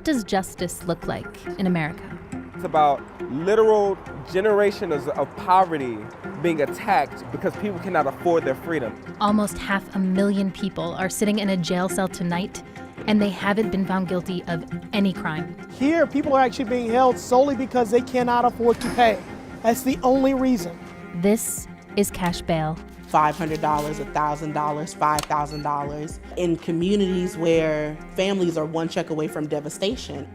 what does justice look like in America? It's about literal generations of poverty being attacked because people cannot afford their freedom. Almost 500,000 people are sitting in a jail cell tonight, and they haven't been found guilty of any crime. Here, people are actually being held solely because they cannot afford to pay. That's the only reason. This is cash bail. $500, $1,000, $5,000. In communities where families are one check away from devastation,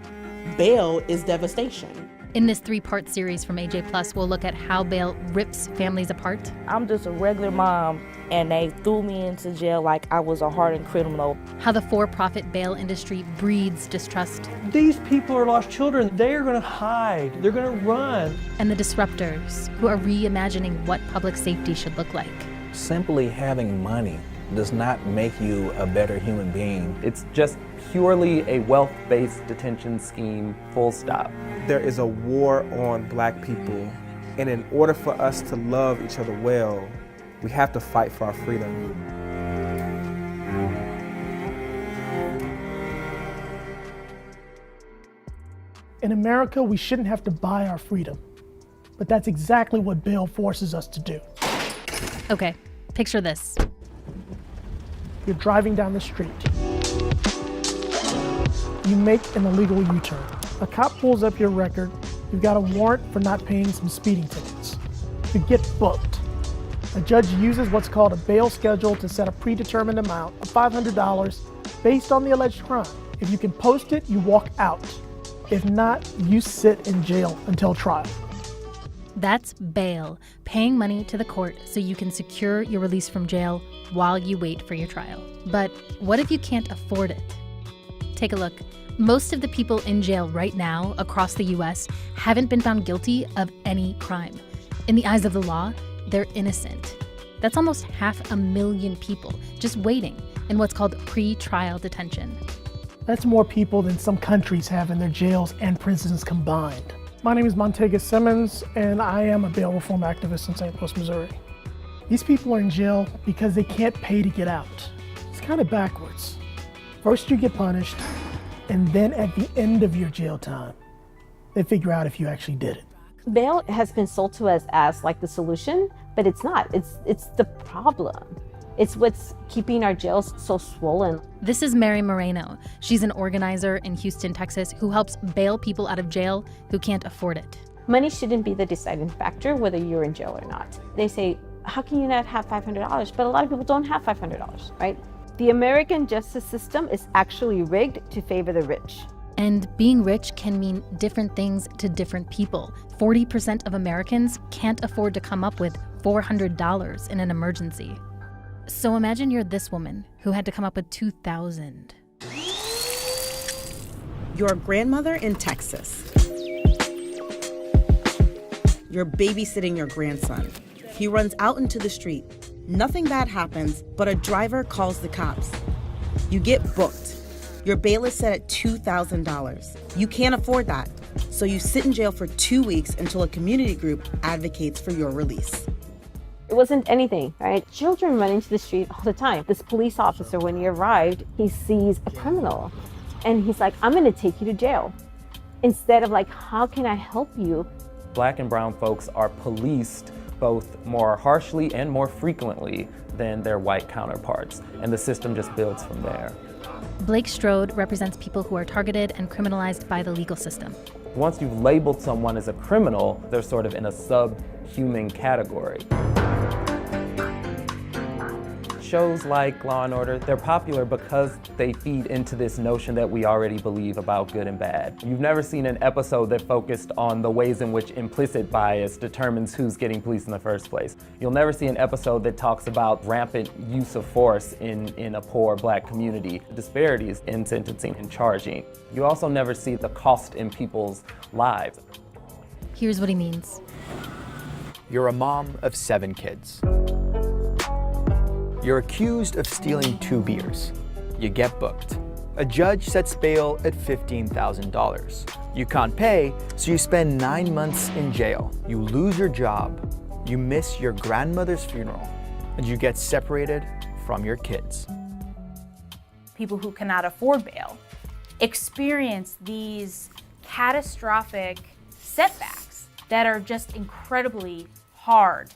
bail is devastation. In this 3-part series from AJ Plus, we'll look at how bail rips families apart. I'm just a regular mom, and they threw me into jail like I was a hardened criminal. How the for-profit bail industry breeds distrust. These people are lost children. They are going to hide. They're going to run. And the disruptors who are reimagining what public safety should look like. Simply having money does not make you a better human being. It's just purely a wealth-based detention scheme, full stop. There is a war on Black people, and in order for us to love each other well, we have to fight for our freedom. In America, we shouldn't have to buy our freedom, but that's exactly what bail forces us to do. Okay, picture this. You're driving down the street. You make an illegal U-turn. A cop pulls up your record. You've got a warrant for not paying some speeding tickets. You get booked. A judge uses what's called a bail schedule to set a predetermined amount of $500 based on the alleged crime. If you can post it, you walk out. If not, you sit in jail until trial. That's bail, paying money to the court so you can secure your release from jail while you wait for your trial. But what if you can't afford it? Take a look. Most of the people in jail right now across the US haven't been found guilty of any crime. In the eyes of the law, they're innocent. That's almost 500,000 people just waiting in what's called pre-trial detention. That's more people than some countries have in their jails and prisons combined. My name is Montega Simmons, and I am a bail reform activist in St. Louis, Missouri. These people are in jail because they can't pay to get out. It's kind of backwards. First you get punished, and then at the end of your jail time, they figure out if you actually did it. Bail has been sold to us as like the solution, but it's not. It's the problem. It's what's keeping our jails so swollen. This is Mary Moreno. She's an organizer in Houston, Texas, who helps bail people out of jail who can't afford it. Money shouldn't be the deciding factor whether you're in jail or not. They say, how can you not have $500? But a lot of people don't have $500, right? The American justice system is actually rigged to favor the rich. And being rich can mean different things to different people. 40% of Americans can't afford to come up with $400 in an emergency. So imagine you're this woman who had to come up with $2,000. You're a grandmother in Texas. You're babysitting your grandson. He runs out into the street. Nothing bad happens, but a driver calls the cops. You get booked. Your bail is set at $2,000. You can't afford that, so you sit in jail for 2 weeks until a community group advocates for your release. It wasn't anything, right? Children run into the street all the time. This police officer, when he arrived, he sees a criminal and he's like, I'm gonna take you to jail. Instead of like, how can I help you? Black and brown folks are policed both more harshly and more frequently than their white counterparts, and the system just builds from there. Blake Strode represents people who are targeted and criminalized by the legal system. Once you've labeled someone as a criminal, they're sort of in a subhuman category. Shows like Law & Order, they're popular because they feed into this notion that we already believe about good and bad. You've never seen an episode that focused on the ways in which implicit bias determines who's getting policed in the first place. You'll never see an episode that talks about rampant use of force in a poor Black community, disparities in sentencing and charging. You also never see the cost in people's lives. Here's what he means. You're a mom of 7 kids. You're accused of stealing 2 beers. You get booked. A judge sets bail at $15,000. You can't pay, so you spend 9 months in jail. You lose your job. You miss your grandmother's funeral, and you get separated from your kids. People who cannot afford bail experience these catastrophic setbacks that are just incredibly hard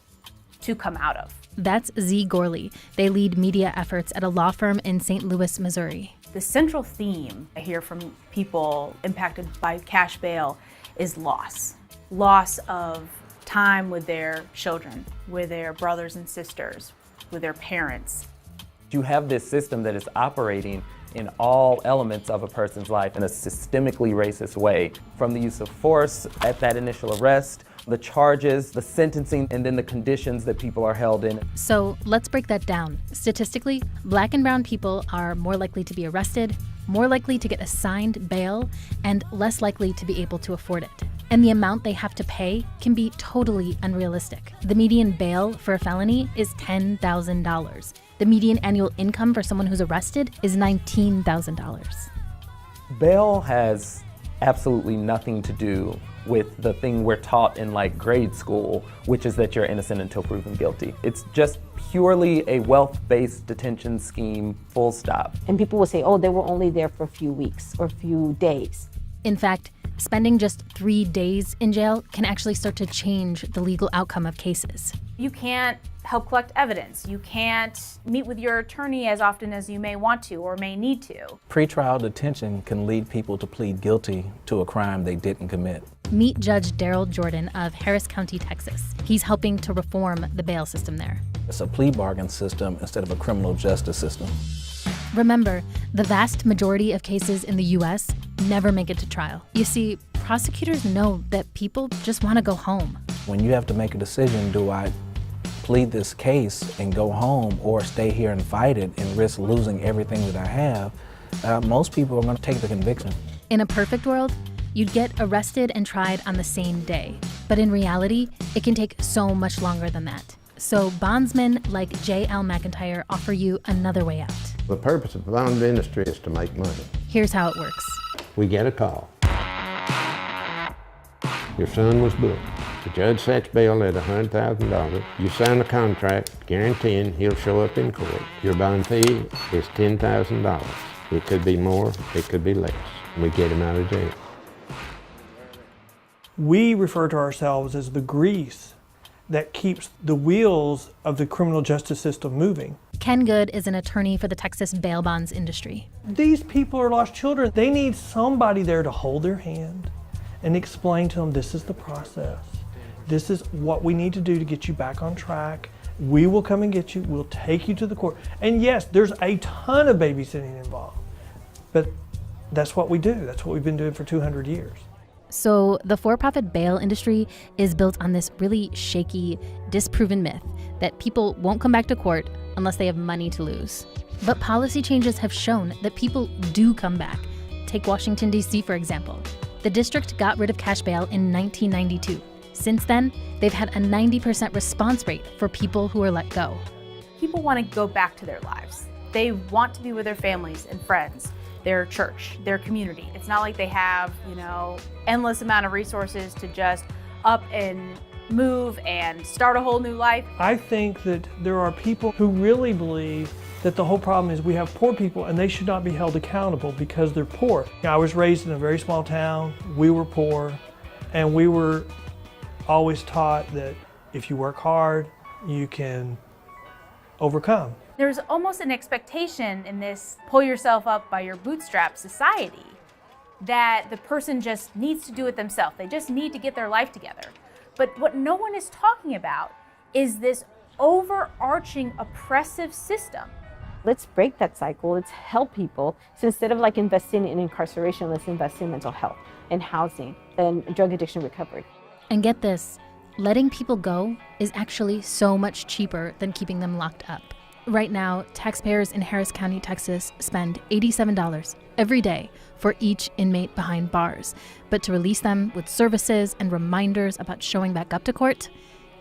to come out of. That's Z. Gorley. They lead media efforts at a law firm in St. Louis, Missouri. The central theme I hear from people impacted by cash bail is loss. Loss of time with their children, with their brothers and sisters, with their parents. You have this system that is operating in all elements of a person's life in a systemically racist way, from the use of force at that initial arrest, the charges, the sentencing, and then the conditions that people are held in. So let's break that down. Statistically, Black and brown people are more likely to be arrested, more likely to get assigned bail, and less likely to be able to afford it. And the amount they have to pay can be totally unrealistic. The median bail for a felony is $10,000. The median annual income for someone who's arrested is $19,000. Bail has absolutely nothing to do with the thing we're taught in like grade school, which is that you're innocent until proven guilty. It's just purely a wealth-based detention scheme, full stop. And people will say, oh, they were only there for a few weeks or a few days. In fact, spending just 3 days in jail can actually start to change the legal outcome of cases. You can't help collect evidence. You can't meet with your attorney as often as you may want to or may need to. Pretrial detention can lead people to plead guilty to a crime they didn't commit. Meet Judge Daryl Jordan of Harris County, Texas. He's helping to reform the bail system there. It's a plea bargain system instead of a criminal justice system. Remember, the vast majority of cases in the U.S. never make it to trial. You see, prosecutors know that people just want to go home. When you have to make a decision, do I plead this case and go home or stay here and fight it and risk losing everything that I have, most people are going to take the conviction. In a perfect world, you'd get arrested and tried on the same day. But in reality, it can take so much longer than that. So bondsmen like J.L. McIntyre offer you another way out. The purpose of the bond industry is to make money. Here's how it works. We get a call. Your son was booked. The judge sets bail at $100,000. You sign a contract guaranteeing he'll show up in court. Your bond fee is $10,000. It could be more, it could be less. We get him out of jail. We refer to ourselves as the grease that keeps the wheels of the criminal justice system moving. Ken Good is an attorney for the Texas bail bonds industry. These people are lost children. They need somebody there to hold their hand and explain to them, this is the process. This is what we need to do to get you back on track. We will come and get you. We'll take you to the court. And yes, there's a ton of babysitting involved, but that's what we do. That's what we've been doing for 200 years. So the for-profit bail industry is built on this really shaky, disproven myth that people won't come back to court unless they have money to lose. But policy changes have shown that people do come back. Take Washington, D.C., for example. The district got rid of cash bail in 1992. Since then, they've had a 90% response rate for people who are let go. People want to go back to their lives. They want to be with their families and friends, their church, their community. It's not like they have, endless amount of resources to just up and move and start a whole new life. I think that there are people who really believe that the whole problem is we have poor people and they should not be held accountable because they're poor. I was raised in a very small town. We were poor, and we were always taught that if you work hard, you can overcome. There's almost an expectation in this pull yourself up by your bootstraps society that the person just needs to do it themselves. They just need to get their life together. But what no one is talking about is this overarching oppressive system. Let's break that cycle. Let's help people. So instead of investing in incarceration, let's invest in mental health and housing and drug addiction recovery. And get this, letting people go is actually so much cheaper than keeping them locked up. Right now, taxpayers in Harris County, Texas spend $87 every day for each inmate behind bars. But to release them with services and reminders about showing back up to court,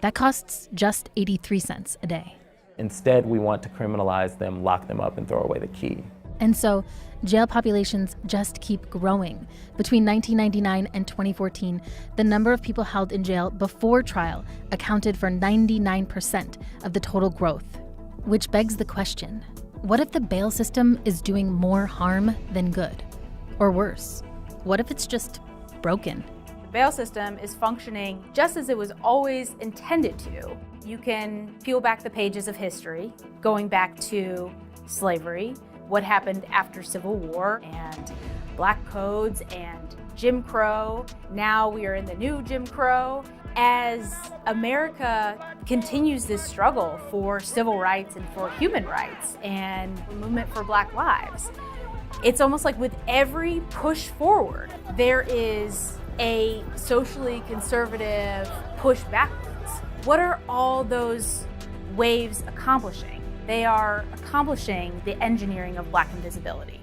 that costs just 83 cents a day. Instead, we want to criminalize them, lock them up, and throw away the key. And so, jail populations just keep growing. Between 1999 and 2014, the number of people held in jail before trial accounted for 99% of the total growth. Which begs the question, what if the bail system is doing more harm than good? Or worse, what if it's just broken? The bail system is functioning just as it was always intended to. You can peel back the pages of history, going back to slavery, what happened after Civil War, and black codes and Jim Crow. Now we are in the new Jim Crow. As America continues this struggle for civil rights and for human rights and the movement for Black lives, it's almost like with every push forward, there is a socially conservative push backwards. What are all those waves accomplishing? They are accomplishing the engineering of Black invisibility.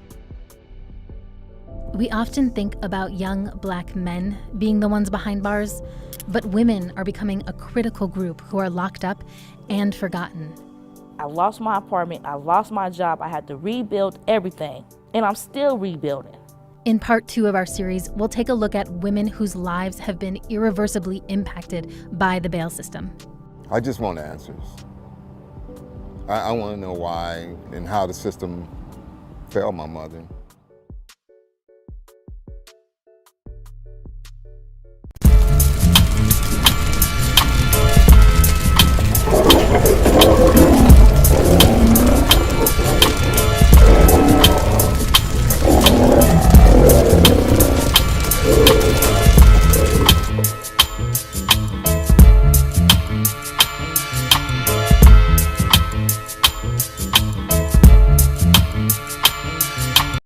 We often think about young Black men being the ones behind bars, but women are becoming a critical group who are locked up and forgotten. I lost my apartment, I lost my job, I had to rebuild everything, and I'm still rebuilding. In part 2 of our series, we'll take a look at women whose lives have been irreversibly impacted by the bail system. I just want answers. I want to know why and how the system failed my mother.